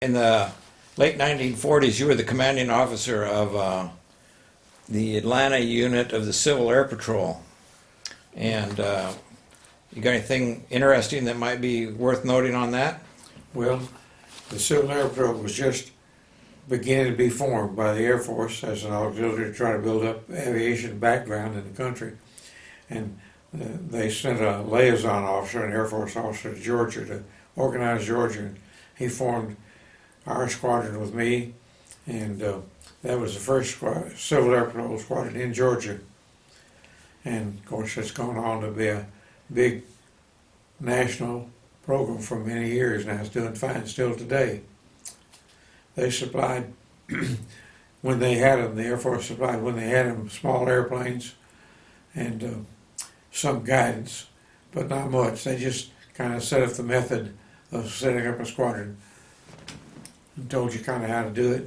In the late 1940s, you were the commanding officer of the Atlanta unit of the Civil Air Patrol. And you got anything interesting that might be worth noting on that? Well, the Civil Air Patrol was just beginning to be formed by the Air Force as an auxiliary to try to build up aviation background in the country. And they sent a liaison officer, an Air Force officer, to Georgia to organize Georgia. And he formed our squadron with me, and that was the first Civil Air Patrol squadron in Georgia. And of course, it's gone on to be a big national program for many years now. It's doing fine still today. They supplied, when they had them, the Air Force supplied, when they had them, small airplanes and some guidance, but not much. They just kind of set up the method of setting up a squadron and told you kind of how to do it.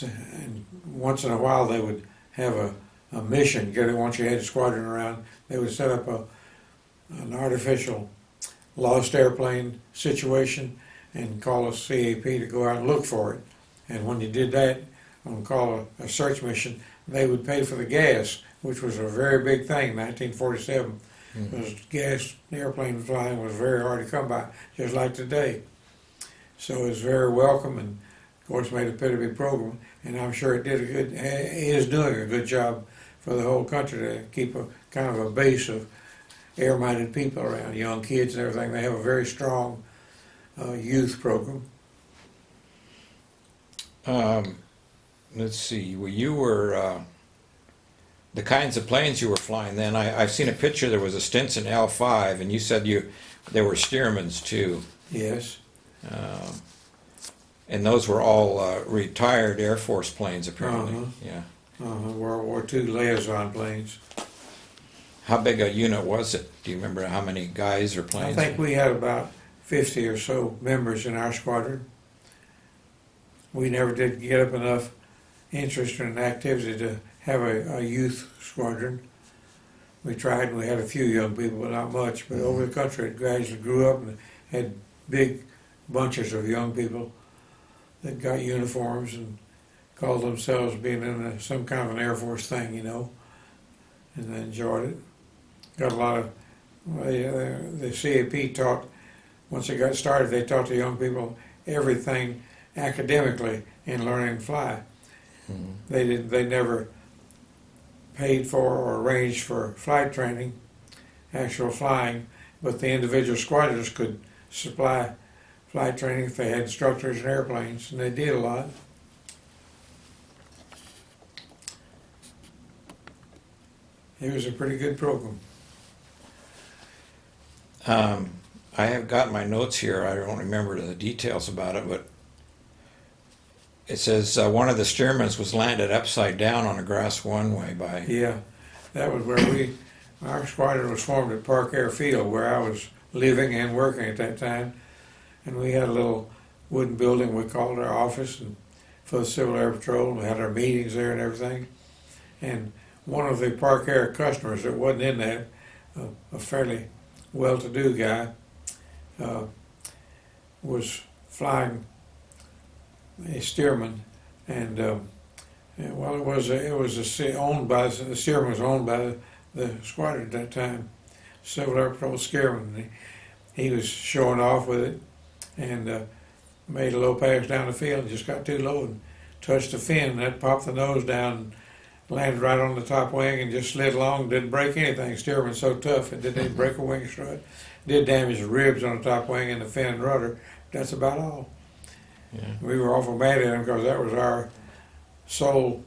And once in a while they would have a mission. Once you had a squadron around, they would set up an artificial lost airplane situation and call a CAP to go out and look for it. And when you did that, on call a search mission, they would pay for the gas, which was a very big thing in 1947. Because gas airplane flying was very hard to come by, just like today. So it was very welcome, and of course made a pretty big program. And I'm sure it is doing a good job for the whole country to keep a kind of a base of air-minded people around, young kids and everything. They have a very strong youth program. Let's see. Well, you were the kinds of planes you were flying then. I've seen a picture. There was a Stinson L5, and you said there were Stearmans too. Yes. And those were all retired Air Force planes, apparently. Yeah. World War II liaison planes. How big a unit was it? Do you remember how many guys or I planes? think we had about 50 or so members in our squadron. We never did get up enough interest in activity to have a youth squadron. We tried, and we had a few young people, but not much. But over the country, it gradually grew up and had big bunches of young people that got uniforms and called themselves being in some kind of an Air Force thing, you know, and they enjoyed it. Got a lot of, the CAP taught, once it got started, they taught the young people everything academically in learning to fly. They never paid for or arranged for flight training, actual flying, but the individual squadrons could supply flight training if they had instructors and airplanes, and they did a lot. It was a pretty good program. I have got my notes here. I don't remember the details about it, but it says one of the Stearmans was landed upside down on a grass runway by... Yeah, that was where our squadron was formed at Park Airfield, where I was living and working at that time. And we had a little wooden building we called our office for the Civil Air Patrol. We had our meetings there and everything. And one of the Park Air customers that wasn't in that, a fairly well-to-do guy, was flying a Stearman, and well, owned by the Stearman was owned by the squadron at that time, Civil Air Patrol Stearman. He was showing off with it, and made a low pass down the field, and just got too low and touched the fin. That popped the nose down, landed right on the top wing, and just slid along. Didn't break anything. Stearman's so tough, it didn't even break a wing strut. Did damage the ribs on the top wing and the fin and rudder. That's about all. Yeah. We were awful mad at him because that was our sole,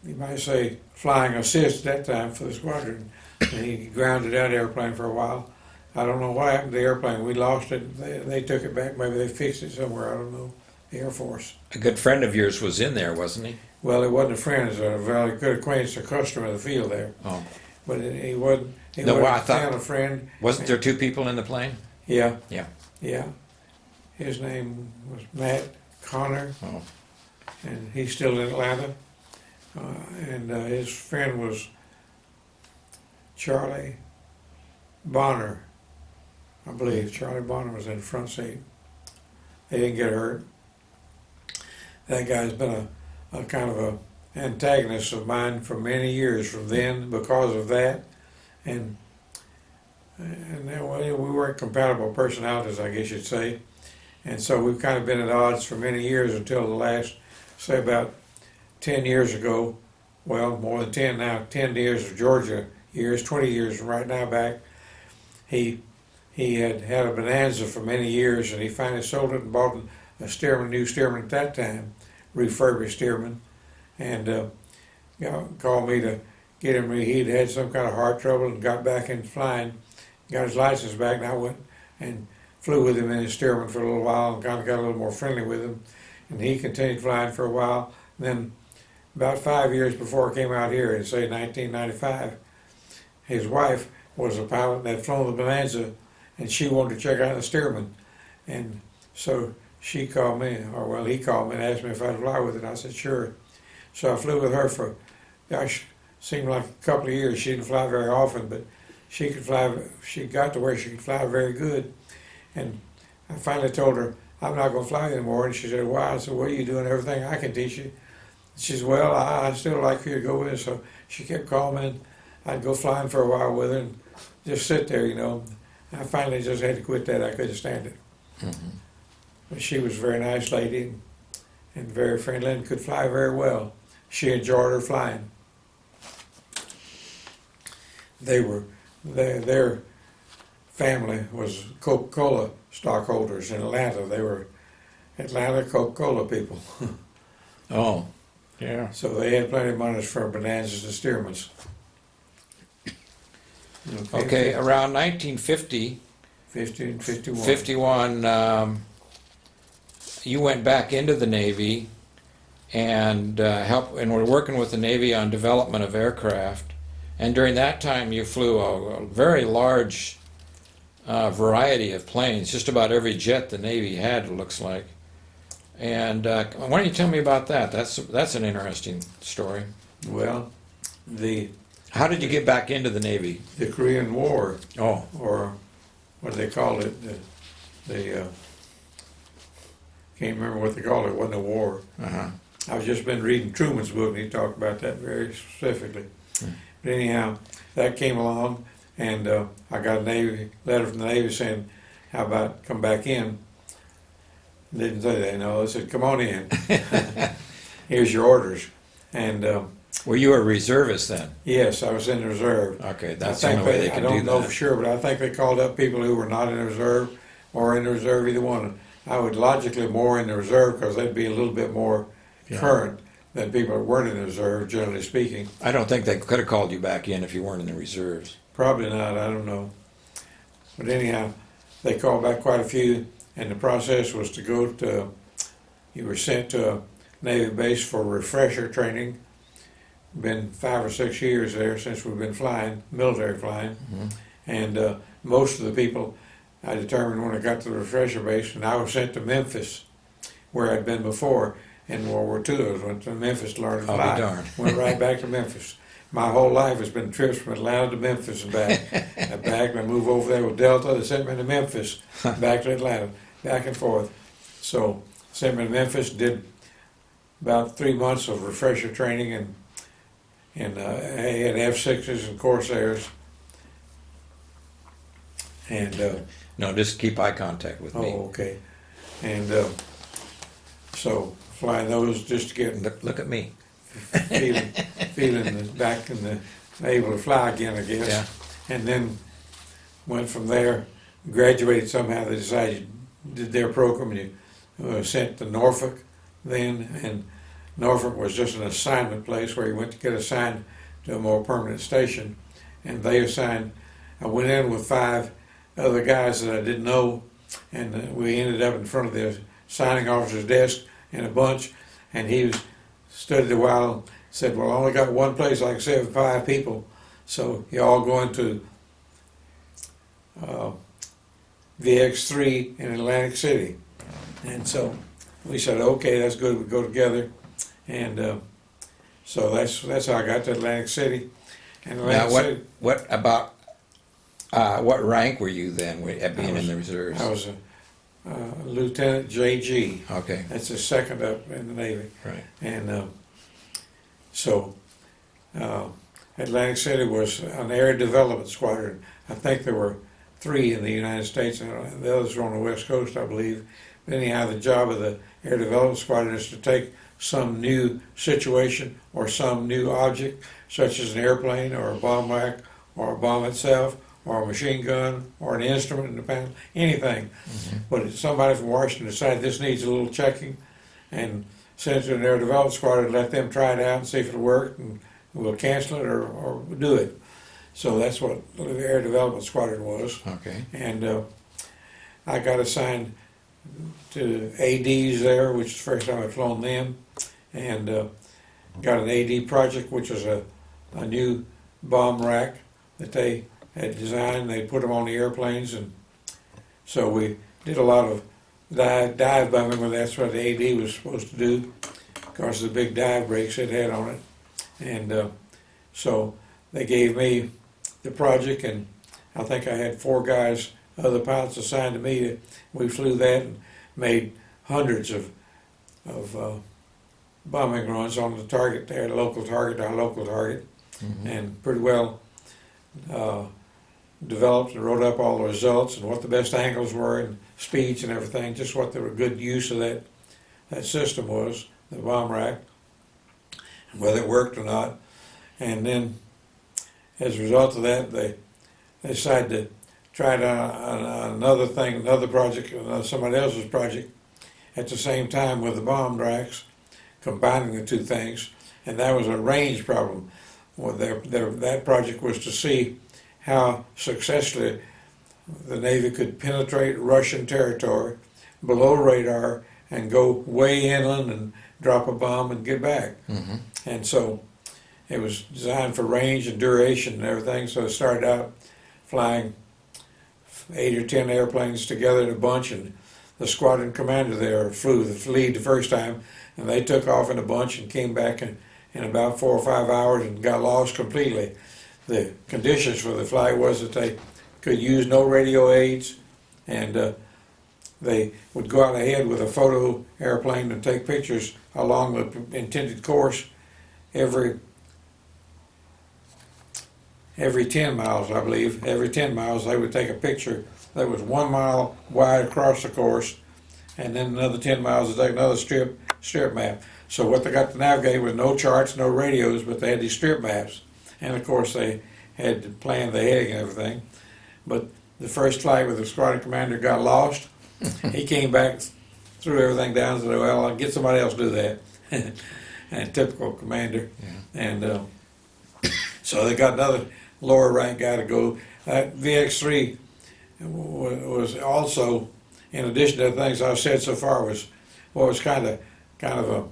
you might say, flying assist at that time for the squadron. And he grounded that airplane for a while. I don't know what happened to the airplane. We lost it. They took it back. Maybe they fixed it somewhere. I don't know. The Air Force. A good friend of yours was in there, wasn't he? Well, he wasn't a friend. He was a very good acquaintance, a customer of the field there. Oh. But he wasn't. He No, wasn't I thought- a friend. Wasn't there two people in the plane? Yeah. Yeah. Yeah. His name was Matt Connor. Oh. And he's still in Atlanta. And his friend was Charlie Bonner, I believe. Charlie Bonner was in the front seat. They didn't get hurt. That guy's been a kind of a antagonist of mine for many years from then because of that, and then, well, we weren't compatible personalities, I guess you'd say, and so we've kind of been at odds for many years until the last, say, about 10 years ago. Well, more than 10 now. 10 years of Georgia years, 20 years right now back. He had had a Bonanza for many years, and he finally sold it and bought a Stearman, new Stearman at that time, refurbished Stearman, and called me to get him. He'd had some kind of heart trouble and got back into flying, got his license back, and I went and flew with him in his Stearman for a little while and kind of got a little more friendly with him, and he continued flying for a while. And then about 5 years before I came out here in, say, 1995, his wife was a pilot that had flown the Bonanza, and she wanted to check out the Stearman, and so she called me, or well, he called me and asked me if I'd fly with it. I said sure. So I flew with her for, gosh, seemed like a couple of years. She didn't fly very often, but she could fly. She got to where she could fly very good, and I finally told her I'm not going to fly anymore. And she said, "Why?" I said, "Well, you're doing everything I can teach you." She said, "Well, I still like for you to go with her." So she kept calling me, and I'd go flying for a while with her and just sit there, you know. I finally just had to quit that. I couldn't stand it. Mm-hmm. But she was a very nice lady and very friendly and could fly very well. She enjoyed her flying. Their family was Coca-Cola stockholders in Atlanta. They were Atlanta Coca-Cola people. Oh, yeah. So they had plenty of money for Bonanzas and Stearmans. Okay, around 1950, 51, you went back into the Navy and and were working with the Navy on development of aircraft. And during that time, you flew a very large variety of planes, just about every jet the Navy had, it looks like. And why don't you tell me about that? That's an interesting story. Well, how did you get back into the Navy? The Korean War, Oh, or what do they call it? Can't remember what they called it. It wasn't a war. uh-huh. I've just been reading Truman's book, and he talked about that very specifically. But anyhow, that came along, and I got a letter from the Navy saying, "How about come back in?" Didn't say that, no. They said, "Come on in. Here's your orders." And Were you a reservist then? yes, I was in the reserve. Okay, that's the only way they can do I don't know that. for sure, but I think they called up people who were not in the reserve or in the reserve, either one. I would logically more in the reserve because they'd be a little bit more current than people that weren't in the reserve, generally speaking. I don't think they could have called you back in if you weren't in the reserves. Probably not, I don't know. But anyhow, they called back quite a few, and the process was to go to, you were sent to a Navy base for refresher training. Been 5 or 6 years there since we've been flying, military flying. Mm-hmm. And most of the people, I determined when I got to the refresher base, and I was sent to Memphis, where I'd been before in World War II. I went to Memphis to learn to fly. I'll be darned. Went right back to Memphis. My whole life has been trips from Atlanta to Memphis and back. And back, and I moved over there with Delta. They sent me to Memphis, back to Atlanta, back and forth. So sent me to Memphis, did about 3 months of refresher training, and I had F-6s and Corsairs. And No, just keep eye contact with me. oh, okay. And so flying those just to get Look at me. feeling back in the able to fly again, I guess. Yeah. And then went from there, graduated somehow. They decided did their program. And you sent to Norfolk then, and Norfolk was just an assignment place where you went to get assigned to a more permanent station. And they assigned. I went in with 5 other guys that I didn't know, and we ended up in front of the signing officer's desk in a bunch, and he studied a while and said, "Well, I only got one place I can save 5 people, so you all going to VX3 in Atlantic City." And so we said, "Okay, that's good, we go together." And so that's how I got to Atlantic City. And Atlantic Now, City, what rank were you then at being in the reserves? I was Lieutenant J.G. Okay, That's his second up in the Navy. right. And so Atlantic City was an air development squadron. I think there were 3 in the United States, and the others were on the West Coast, I believe. But anyhow, the job of the air development squadron is to take some new situation or some new object, such as an airplane or a bomb rack or a bomb itself or a machine gun or an instrument in the panel, anything. But if somebody from Washington decided this needs a little checking, and send it to an air development squadron, let them try it out and see if it'll work, and we'll cancel it or do it. So that's what the air development squadron was. Okay. And I got assigned to ADs there, which is the first time I'd flown them, and got an AD project, which was a new bomb rack that they had designed. They put them on the airplanes, and so we did a lot of dive bombing, where that's what the AD was supposed to do, because of the big dive brakes it had on it. And so they gave me the project, and I think I had 4 guys, other pilots assigned to me. We flew that and made hundreds of bombing runs on the target there, our local target, and pretty well developed and wrote up all the results and what the best angles were and speeds and everything, just what the good use of that system was, the bomb rack, and whether it worked or not. And then as a result of that, they decided to try it on another thing, another project, somebody else's project, at the same time with the bomb racks, combining the 2 things, and that was a range problem. Well, that project was to see how successfully the Navy could penetrate Russian territory below radar and go way inland and drop a bomb and get back. And so it was designed for range and duration and everything, so it started out flying 8 or 10 airplanes together in a bunch, and the squadron commander there flew the lead the first time, and they took off in a bunch and came back in about 4 or 5 hours and got lost completely. The conditions for the flight was that they could use no radio aids, and they would go out ahead with a photo airplane and take pictures along the intended course every 10 miles, I believe. Every 10 miles they would take a picture that was 1 mile wide across the course, and then another 10 miles to take another strip map. So what they got to navigate was no charts, no radios, but they had these strip maps. And of course they had to plan the heading and everything. But the first flight with the squadron commander got lost. He came back, threw everything down, and said, well, I'll get somebody else to do that. And typical commander. Yeah. And so they got another lower rank guy to go. That VX3 was also, in addition to the things I've said so far, was kind of a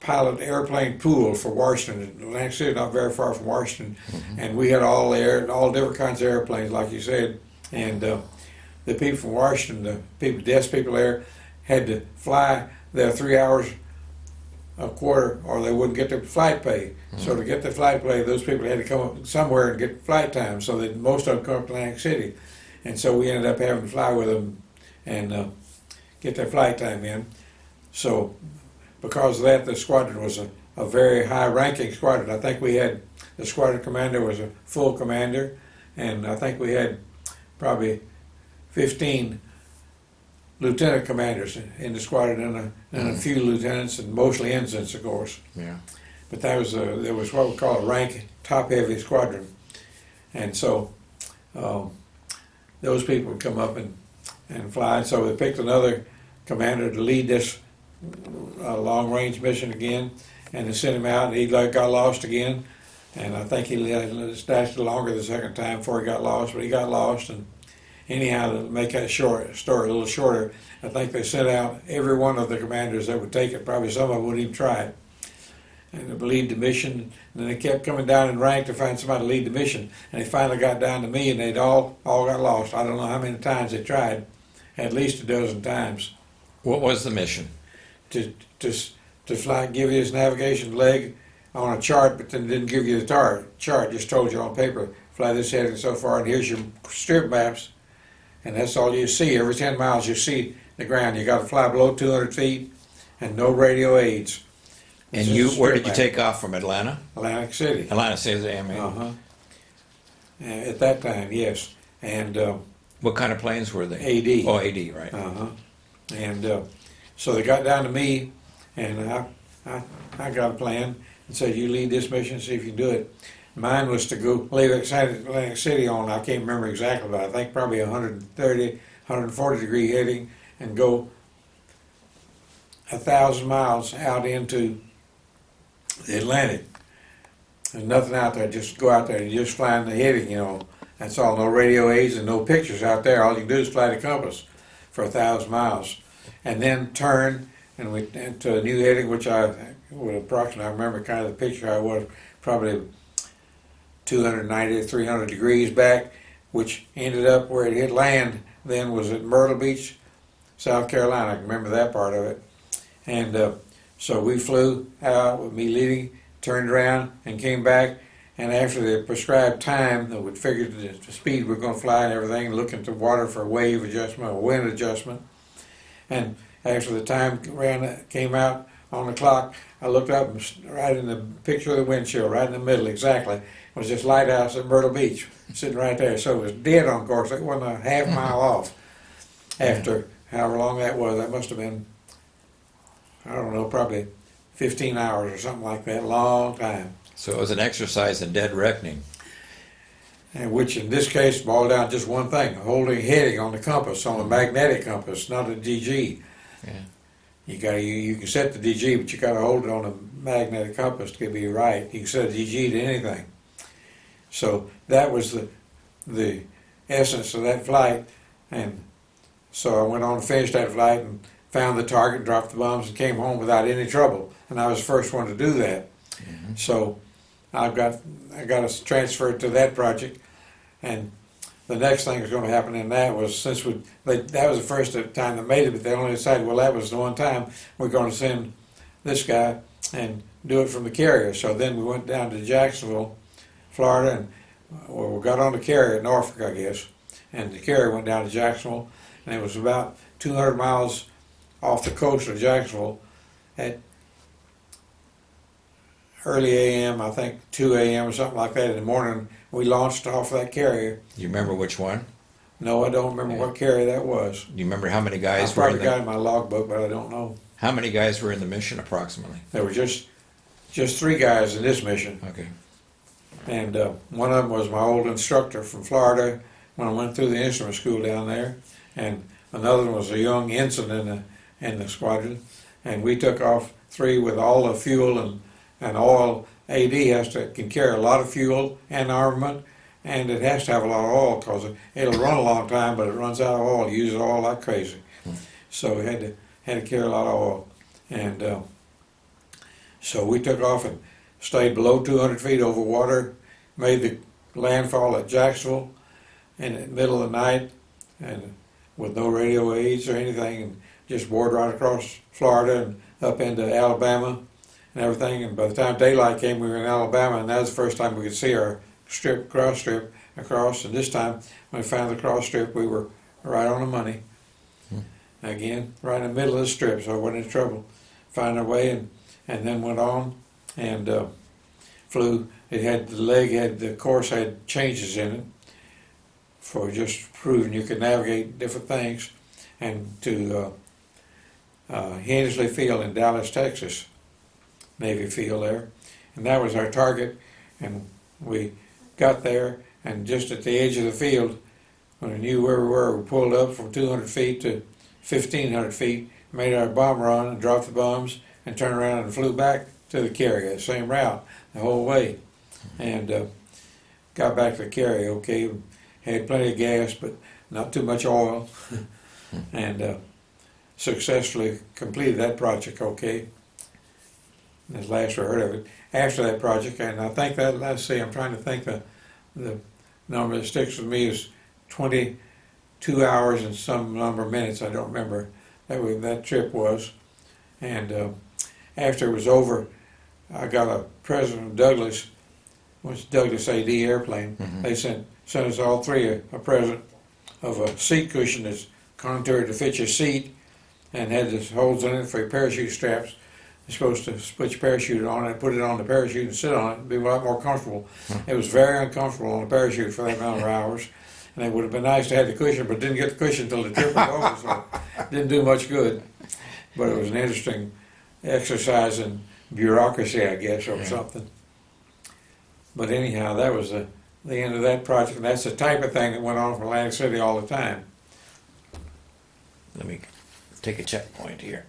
pilot airplane pool for Washington. Atlantic City, not very far from Washington, and we had all different kinds of airplanes, like you said. And the people from Washington, the desk people there, had to fly there 3 hours a quarter, or they wouldn't get their flight pay. So to get their flight pay, those people had to come up somewhere and get flight time. So that most of them come up to Atlantic City, and so we ended up having to fly with them and get their flight time in. So because of that, the squadron was a very high-ranking squadron. I think we had, the squadron commander was a full commander, and I think we had probably 15 lieutenant commanders in the squadron, and a few lieutenants, and mostly ensigns, of course. Yeah. But there was what we call a rank top-heavy squadron, and so those people would come up and fly. And so they picked another commander to lead this long-range mission again, and they sent him out, and he got lost again. And I think he lasted longer the second time before he got lost, but he got lost. And anyhow, to make that story a little shorter, I think they sent out every one of the commanders that would take it. Probably some of them wouldn't even try it. And they lead the mission, and then they kept coming down in rank to find somebody to lead the mission. And they finally got down to me, and they'd all got lost. I don't know how many times they tried, at least a dozen times. What was the mission? To fly, give you his navigation leg on a chart, but then didn't give you the chart, just told you on paper, fly this heading so far, and here's your strip maps, and that's all you see. Every 10 miles you see the ground. You got to fly below 200 feet and no radio aids. And It's where did you strip take off from? Atlanta? Atlantic City. Atlanta City, I mean. Uh-huh. At that time, yes. And What kind of planes were they? AD. Oh, AD, right. Uh-huh. And so they got down to me, and I got a plan and said, you lead this mission, see if you can do it. Mine was to go leave Atlantic City on, I can't remember exactly, but I think probably 130, 140 degree heading, and go 1,000 miles out into the Atlantic. There's nothing out there, just go out there and just flying the heading, you know. That's all, no radio aids and no pictures out there. All you can do is fly the compass for 1,000 miles. And then turn and we into a new heading, which I would approximately, I remember kind of the picture I was, probably 290 to 300 degrees back, which ended up where it hit land then was at Myrtle Beach, South Carolina. I can remember that part of it. And so we flew out with me leading, turned around and came back, and after the prescribed time that we figured the speed we're going to fly and everything, looking to water for wave adjustment or wind adjustment, and after the time came out on the clock, I looked up and right in the picture of the windshield, right in the middle exactly, was this lighthouse at Myrtle Beach, sitting right there. So it was dead on course. It wasn't a half mile off. After however long that was, that must have been, I don't know, probably 15 hours or something like that, long time. So it was an exercise in dead reckoning. And which in this case boiled down to just one thing, holding heading on the compass, on the magnetic compass, not a DG. Yeah. You can set the DG, but you got to hold it on a magnetic compass to be right. You can set a DG to anything. So that was the essence of that flight. And so I went on to finish that flight and found the target, dropped the bombs, and came home without any trouble. And I was the first one to do that. Mm-hmm. So I got us transferred to that project, and the next thing that's going to happen in that was that was the first time they made it, but they only decided, well, that was the one time we're going to send this guy and do it from the carrier. So then we went down to Jacksonville, Florida, and we got on the carrier at Norfolk, I guess, and the carrier went down to Jacksonville, and it was about 200 miles off the coast of Jacksonville at early a.m., I think 2 a.m. or something like that in the morning. We launched off that carrier. Do you remember which one? No, I don't remember what carrier that was. Do you remember how many I guys were in probably got it in my logbook, but I don't know. How many guys were in the mission approximately? There were just 3 guys in this mission, Okay. and one of them was my old instructor from Florida when I went through the instrument school down there, and another one was a young ensign in the squadron, and we took off 3 with all the fuel and oil. AD can carry a lot of fuel and armament, and it has to have a lot of oil because it'll run a long time, but it runs out of oil. It uses oil like crazy, so we had to carry a lot of oil, and so we took off and stayed below 200 feet over water, made the landfall at Jacksonville in the middle of the night, and with no radio aids or anything, and just bored right across Florida and up into Alabama and everything. And by the time daylight came, we were in Alabama, and that was the first time we could see our cross strip across. And this time, when we found the cross strip, we were right on the money. Again, right in the middle of the strip, so I wasn't in trouble. Found our way, and then went on and flew. The course had changes in it for just proving you could navigate different things, and to Hensley Field in Dallas, Texas, Navy Field there, and that was our target. And we got there, and just at the edge of the field, when we knew where we were, we pulled up from 200 feet to 1,500 feet, made our bomb run and dropped the bombs, and turned around and flew back to the carrier, the same route the whole way, and got back to the carrier okay. Had plenty of gas, but not too much oil, and successfully completed that project okay. That's the last I heard of it. After that project, and I think that, let's see, I'm trying to think the number that sticks with me is 22 hours and some number of minutes, I don't remember, that trip was. And after it was over, I got a President Douglas, which Douglas AD airplane. They sent us all 3 a present of a seat cushion that's contoured to fit your seat and had the holes in it for your parachute straps. You're supposed to put your parachute on it, put it on the parachute and sit on it. It'd be a lot more comfortable. It was very uncomfortable on the parachute for that amount of hours. And it would have been nice to have the cushion, but didn't get the cushion until the trip was over, so it didn't do much good. But it was an interesting exercise in bureaucracy, I guess, or something. But anyhow, that was the end of that project. And that's the type of thing that went on from Atlantic City all the time. Let me take a checkpoint here.